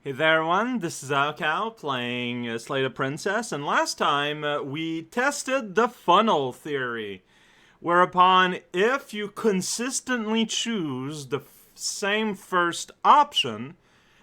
Hey there, everyone. This is Alcal playing Slay the Princess, and last time we tested the funnel theory, whereupon if you consistently choose the same first option,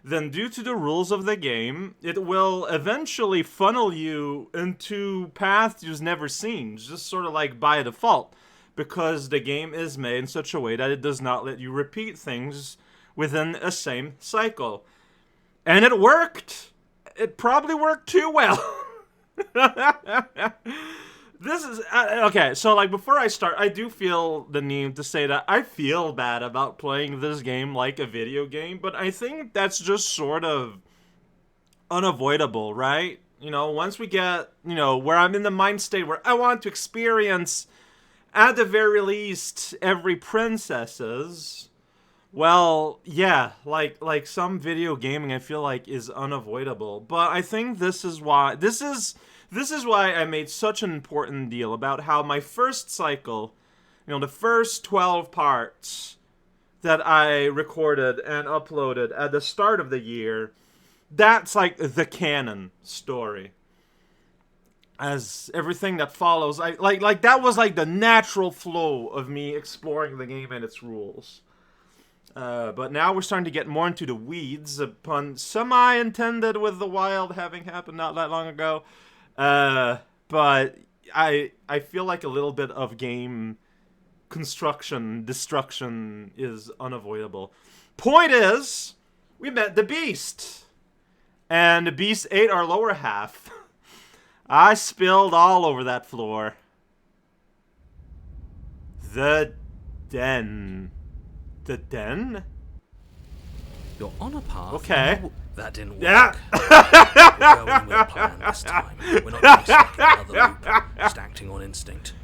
then due to the rules of the game, it will eventually funnel you into paths you've never seen, just sort of like by default, because the game is made in such a way that it does not let you repeat things within a same cycle. And it worked! It probably worked too well. This is... okay, so like before I start, I do feel the need to say that I feel bad about playing this game like a video game, but I think that's just sort of unavoidable, right? You know, once we get, you know, where I'm in the mind state where I want to experience, at the very least, every princess's... Well, yeah, like some video gaming I feel like is unavoidable, but I think this is why I made such an important deal about how my first cycle, you know, the first 12 parts that I recorded and uploaded at the start of the year, that's like the canon story. As everything that follows, I like that was like the natural flow of me exploring the game and its rules. But now we're starting to get more into the weeds, a pun semi-intended with the wild having happened not that long ago. But I feel like a little bit of game destruction is unavoidable. Point is, we met the beast. And the beast ate our lower half. I spilled all over that floor. The den. The den? You're on a path. Okay. No, that didn't work. Yeah. We're going with a plan this time. We're not getting stuck in another loop, just acting on instinct.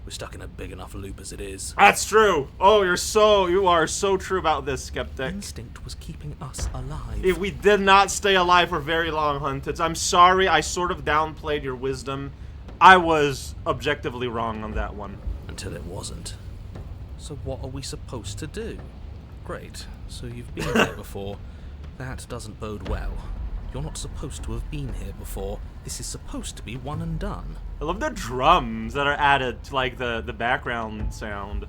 We're stuck in a big enough loop as it is. That's true. Oh, you are so true about this, Skeptic. Instinct was keeping us alive. If we did not stay alive for very long, Hunted, I'm sorry I sort of downplayed your wisdom. I was objectively wrong on that one. Until it wasn't. So what are we supposed to do? Great. So you've been here before. That doesn't bode well. You're not supposed to have been here before. This is supposed to be one and done. I love the drums that are added to like the background sound.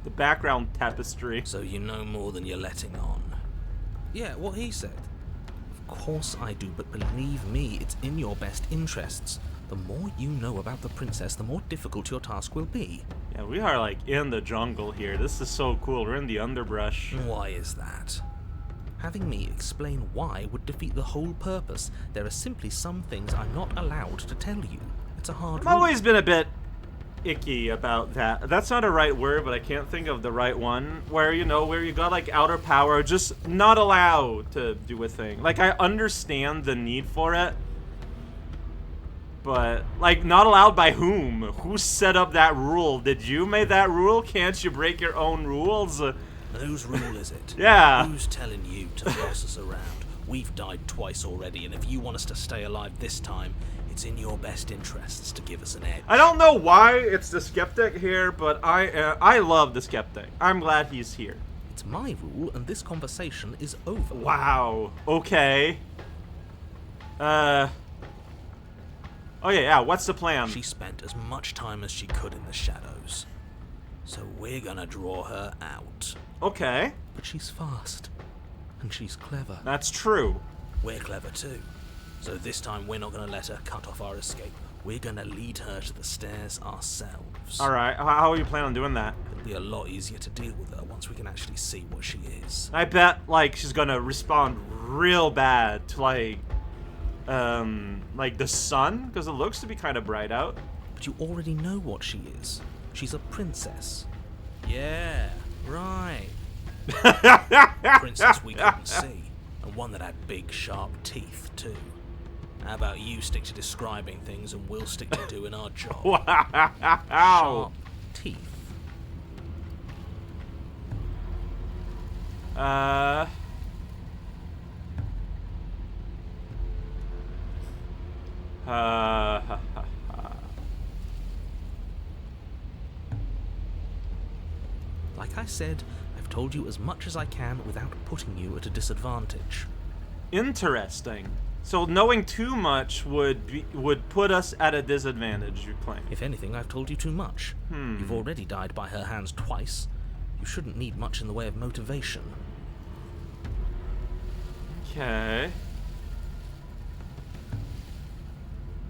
The background tapestry. So you know more than you're letting on. Yeah, what he said. Of course I do, but believe me, it's in your best interests. The more you know about the princess, the more difficult your task will be. Yeah, we are like in the jungle here. This is so cool. We're in the underbrush. Why is that? Having me explain why would defeat the whole purpose. There are simply some things I'm not allowed to tell you. It's a hard I've rule. always been a bit icky about that. That's not a right word, but I can't think of the right one. Where, you know, where you got like outer power, just not allowed to do a thing. Like, I understand the need for it. But, like, not allowed by whom? Who set up that rule? Did you make that rule? Can't you break your own rules? Whose rule is it? Yeah. Who's telling you to boss us around? We've died twice already, and if you want us to stay alive this time, it's in your best interests to give us an edge. I don't know why it's the Skeptic here, but I love the Skeptic. I'm glad he's here. It's my rule, and this conversation is over. Wow. Okay. Oh yeah, what's the plan? She spent as much time as she could in the shadows. So we're gonna draw her out. Okay. But she's fast. And she's clever. That's true. We're clever too. So this time we're not gonna let her cut off our escape. We're gonna lead her to the stairs ourselves. Alright, how are you planning on doing that? It'll be a lot easier to deal with her once we can actually see what she is. I bet, like, she's gonna respond real bad to, like the sun? Because it looks to be kind of bright out. But you already know what she is. She's a princess. Yeah, right. A princess we couldn't see. And one that had big, sharp teeth, too. How about you stick to describing things and we'll stick to doing our job? Wow. Sharp teeth. Like I said, I've told you as much as I can without putting you at a disadvantage. Interesting. So knowing too much would put us at a disadvantage, you claim. If anything, I've told you too much. You've already died by her hands twice. You shouldn't need much in the way of motivation. Okay.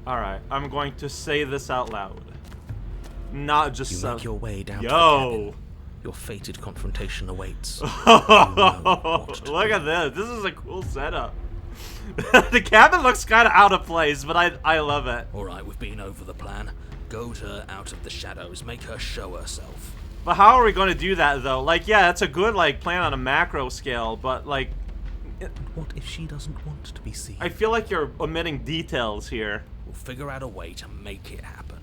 Alright, I'm going to say this out loud. Not just You make your way down to the Yo! cabin. Your fated confrontation awaits. Look at this. This is a cool setup. The cabin looks kind of out of place, but I love it. Alright, we've been over the plan. Goad her out of the shadows. Make her show herself. But how are we going to do that, though? Like, yeah, that's a good, like, plan on a macro scale, but, like... And what if she doesn't want to be seen? I feel like you're omitting details here. We'll figure out a way to make it happen.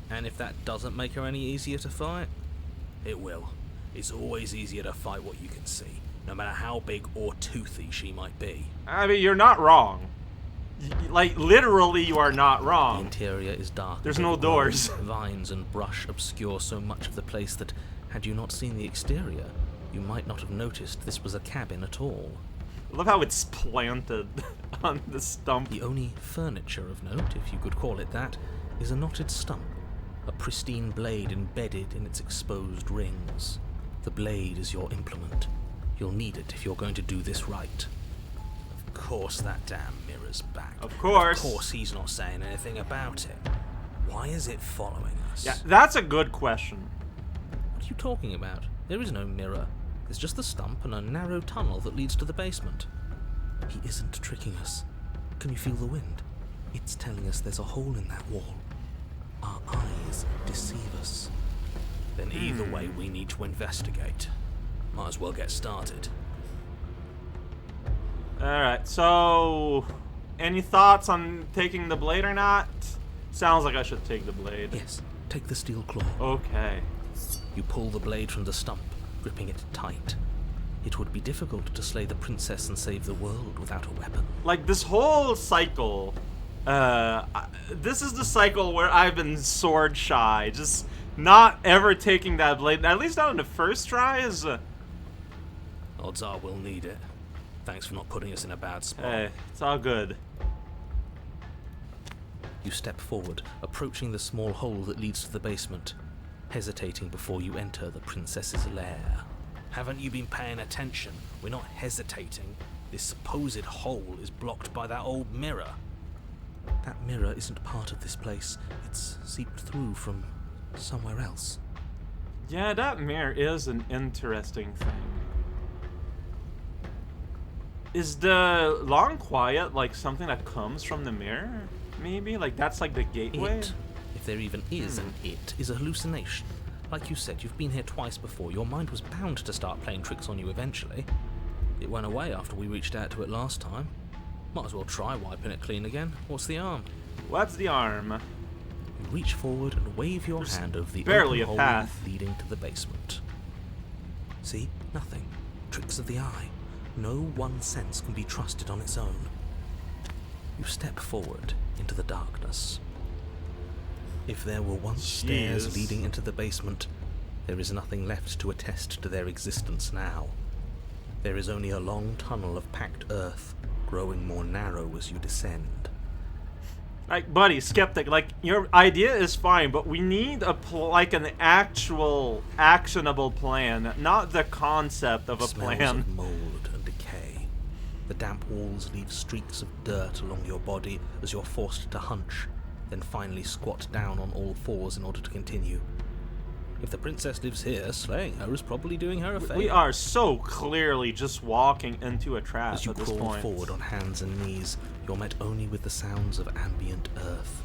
And if that doesn't make her any easier to fight, it will. It's always easier to fight what you can see, no matter how big or toothy she might be. I mean, you're not wrong. Like, literally, you are not The wrong. interior is dark. There's and no overgrown. doors. Vines and brush obscure so much of the place that, had you not seen the exterior, you might not have noticed this was a cabin at all. I love how it's planted on the stump. The only furniture of note, if you could call it that, is a knotted stump, a pristine blade embedded in its exposed rings. The blade is your implement. You'll need it if you're going to do this right. Of course that damn mirror's back. Of course. Of course he's not saying anything about it. Why is it following us? Yeah, that's a good question. What are you talking about? There is no mirror. There's just the stump and a narrow tunnel that leads to the basement. He isn't tricking us. Can you feel the wind? It's telling us there's a hole in that wall. Our eyes deceive us. Then either way, we need to investigate. Might as well get started. Alright, so... Any thoughts on taking the blade or not? Sounds like I should take the blade. Yes, take the steel claw. Okay. You pull the blade from the stump, gripping it tight. It would be difficult to slay the princess and save the world without a weapon. Like, this whole cycle... this is the cycle where I've been sword shy. Just not ever taking that blade. At least not in the first try is... Odds are we'll need it. Thanks for not putting us in a bad spot. Hey, it's all good. You step forward, approaching the small hole that leads to the basement, hesitating before you enter the princess's lair. Haven't you been paying attention? We're not hesitating. This supposed hole is blocked by that old mirror. That mirror isn't part of this place. It's seeped through from somewhere else. Yeah, that mirror is an interesting thing. Is the long quiet like something that comes from the mirror? Maybe? Like that's like the gateway? It, if there even is an it, is a hallucination. Like you said, you've been here twice before. Your mind was bound to start playing tricks on you eventually. It went away after we reached out to it last time. Might as well try wiping it clean again. What's the arm? What's the arm? You reach forward and wave your hand over the barely open a hole path. leading to the basement. See? Nothing. Tricks of the eye. No one sense can be trusted on its own. You step forward into the darkness. If there were once stairs Jeez. leading into the basement, there is nothing left to attest to their existence now. There is only a long tunnel of packed earth, growing more narrow as you descend. Like, buddy, skeptic, like, your idea is fine, but we need like an actual actionable plan, not the concept of a Smells plan. of mold and decay. The damp walls leave streaks of dirt along your body as you're forced to hunch, then finally squat down on all fours in order to continue. If the princess lives here, slaying her is probably doing her a favor. We are so clearly just walking into a trap As you at this crawl point. forward on hands and knees, you're met only with the sounds of ambient earth.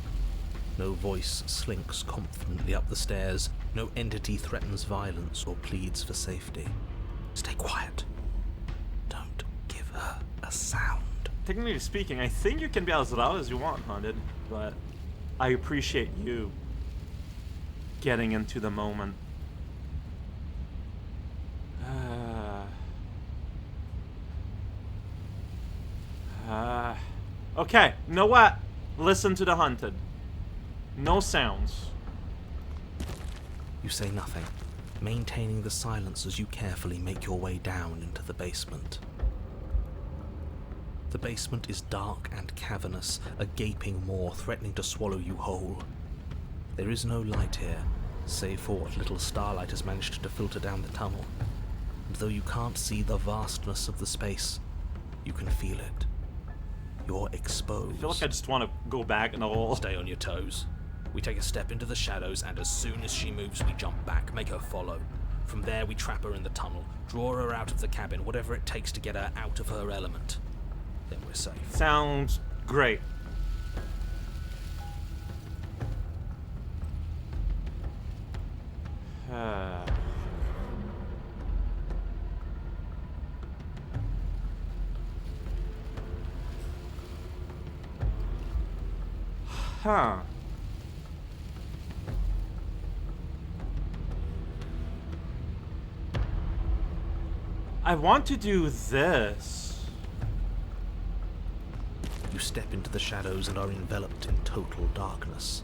No voice slinks confidently up the stairs. No entity threatens violence or pleads for safety. Stay quiet. Don't give her a sound. Technically speaking, I think you can be as loud as you want, Haunted, but I appreciate you getting into the moment. Okay, you know what? Listen to the hunted. No sounds. You say nothing, maintaining the silence as you carefully make your way down into the basement. The basement is dark and cavernous, a gaping maw threatening to swallow you whole. There is no light here, save for what little starlight has managed to filter down the tunnel. And though you can't see the vastness of the space, you can feel it. You're exposed. I feel like I just want to go back in the hole. Stay on your toes. We take a step into the shadows, and as soon as she moves, we jump back, make her follow. From there, we trap her in the tunnel, draw her out of the cabin, whatever it takes to get her out of her element. Then we're safe. Sounds great. Huh. I want to do this. You step into the shadows and are enveloped in total darkness.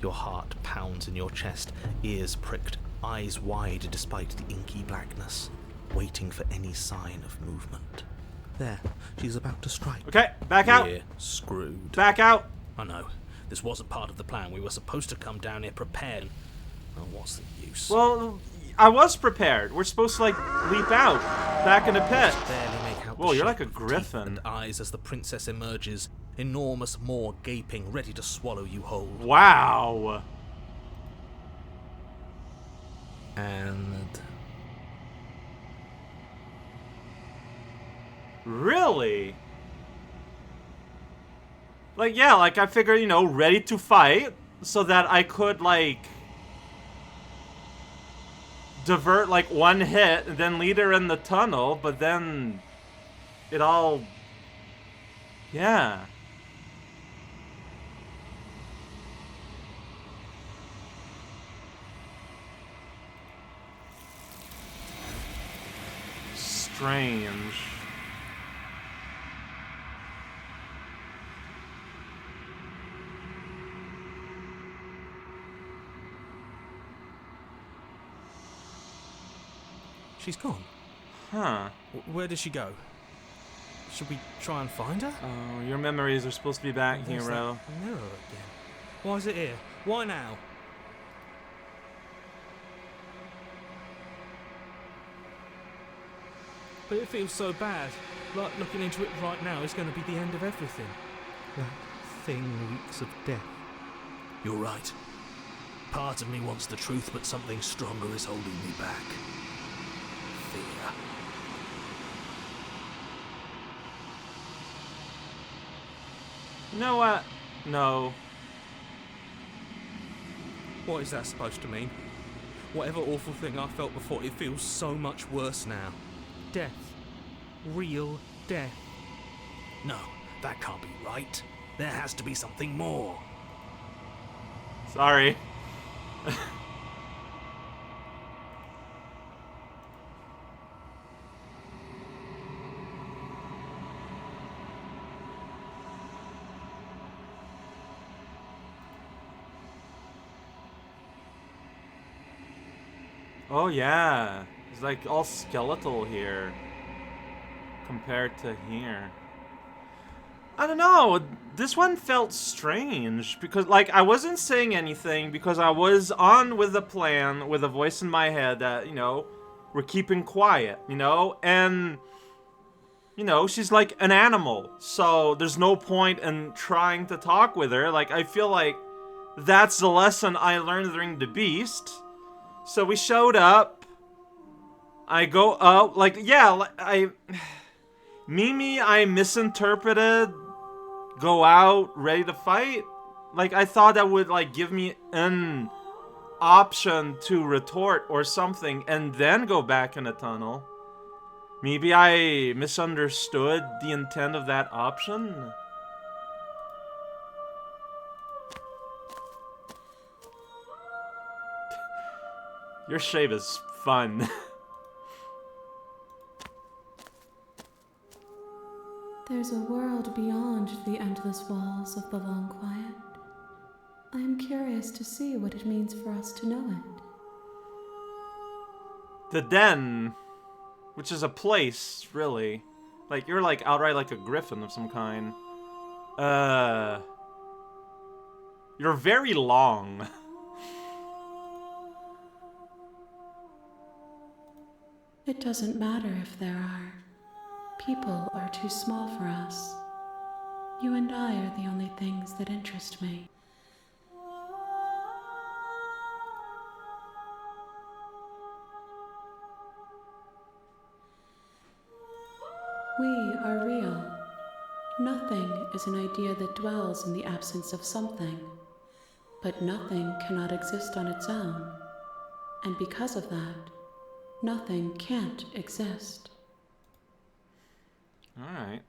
Your heart pounds in your chest, ears pricked, eyes wide despite the inky blackness, waiting for any sign of movement. There, she's about to strike. Okay, back out. We're screwed. Back out. I know. This wasn't part of the plan. We were supposed to come down here prepared. Oh, what's the use? Well, I was prepared. We're supposed to, like, leap out. Back in the pit. Barely make out Whoa, the you're shape like a of teeth griffin. and eyes as the princess emerges, enormous maw gaping, ready to swallow you whole. Wow. And Really? Like, yeah, like, I figured, you know, ready to fight so that I could, like, divert, like, one hit and then lead her in the tunnel, but then it all... Yeah. Strange. she's gone. Huh. Where did she go? Should we try and find her? Oh, your memories are supposed to be back, There's hero. that mirror again. Why is it here? Why now? But it feels so bad. Like looking into it right now is going to be the end of everything. That thing reeks of death. You're right. Part of me wants the truth, but something stronger is holding me back. Fear. You know what? No. What is that supposed to mean? Whatever awful thing I felt before, it feels so much worse now. Death. Real death. No, that can't be right. There has to be something more. Sorry. Oh yeah, it's like all skeletal here compared to here. I don't know, this one felt strange because like I wasn't saying anything because I was on with a plan with a voice in my head that, you know, we're keeping quiet, you know, and you know, she's like an animal, so there's no point in trying to talk with her. Like, I feel like that's the lesson I learned during the Beast. So we showed up. I go up, like, yeah, Mimi, I misinterpreted. Go out, ready to fight. Like, I thought that would, like, give me an option to retort or something and then go back in the tunnel. Maybe I misunderstood the intent of that option. Your shave is fun. There's a world beyond the endless walls of the long quiet. I am curious to see what it means for us to know it. The Den, which is a place, really. Like, you're like outright like a griffin of some kind. You're very long. It doesn't matter if there are. People are too small for us. You and I are the only things that interest me. We are real. Nothing is an idea that dwells in the absence of something. But nothing cannot exist on its own. And because of that, nothing can't exist. Alright.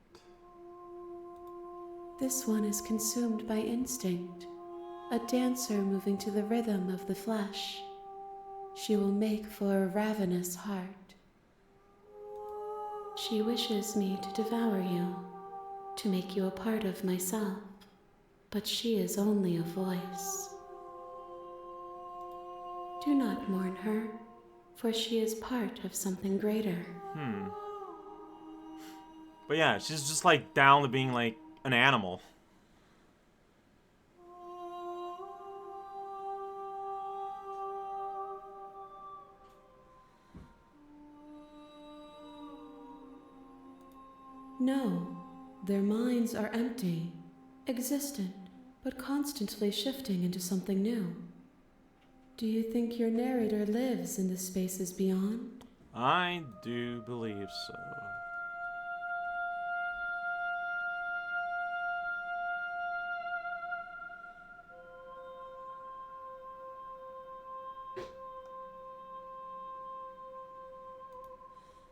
This one is consumed by instinct, a dancer moving to the rhythm of the flesh. She will make for a ravenous heart. She wishes me to devour you, to make you a part of myself, but she is only a voice. Do not mourn her, for she is part of something greater. But yeah, she's just like down to being like an animal. No, their minds are empty, existent, but constantly shifting into something new. Do you think your narrator lives in the spaces beyond? I do believe so.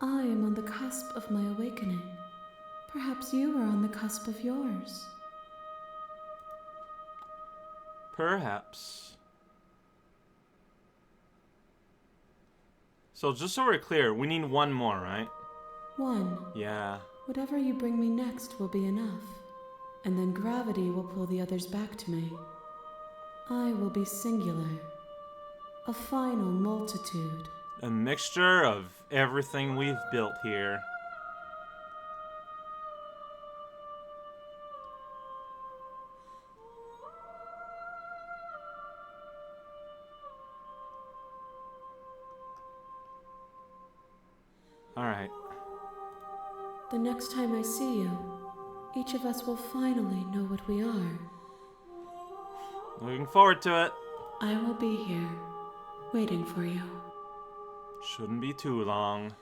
I am on the cusp of my awakening. Perhaps you are on the cusp of yours. Perhaps. So just so we're clear, we need one more, right? One. Yeah. Whatever you bring me next will be enough, and then gravity will pull the others back to me. I will be singular, a final multitude. A mixture of everything we've built here. Alright. The next time I see you, each of us will finally know what we are. Looking forward to it. I will be here, waiting for you. Shouldn't be too long.